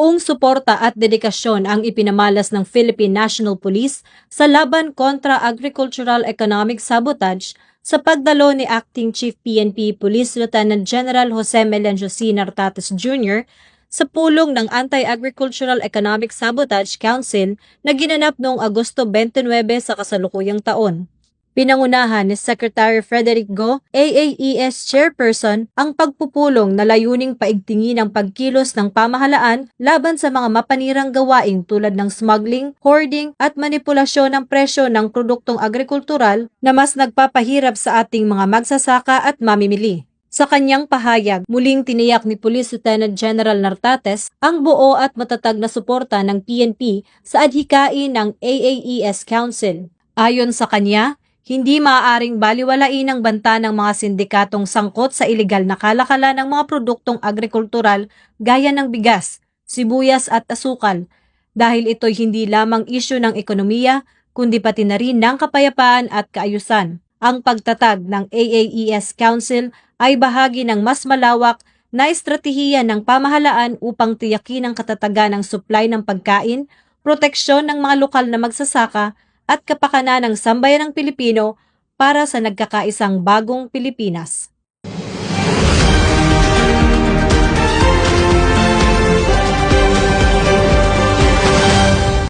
Buong suporta at dedikasyon ang ipinamalas ng Philippine National Police sa laban kontra agricultural economic sabotage sa pagdalo ni Acting Chief PNP Police Lieutenant General Jose Melencio C. Nartates Jr. sa pulong ng Anti-Agricultural Economic Sabotage Council na ginanap noong Agosto 29 sa kasalukuyang taon. Pinangunahan ni Secretary Frederick Go, AAES Chairperson, ang pagpupulong na layuning paigtingin ang pagkilos ng pamahalaan laban sa mga mapanirang gawain tulad ng smuggling, hoarding at manipulasyon ng presyo ng produktong agrikultural na mas nagpapahirap sa ating mga magsasaka at mamimili. Sa kanyang pahayag, muling tiniyak ni Police Lieutenant General Nartates ang buo at matatag na suporta ng PNP sa adhikain ng AAES Council. Ayon sa kanya, hindi maaaring baliwalain ang banta ng mga sindikatong sangkot sa ilegal na kalakalan ng mga produktong agrikultural gaya ng bigas, sibuyas at asukal dahil ito'y hindi lamang isyu ng ekonomiya kundi pati na rin ng kapayapaan at kaayusan. Ang pagtatag ng AAES Council ay bahagi ng mas malawak na estratehiya ng pamahalaan upang tiyakin ang katatagan ng supply ng pagkain, proteksyon ng mga lokal na magsasaka at kapakanan ng sambayanang Pilipino para sa nagkakaisang bagong Pilipinas.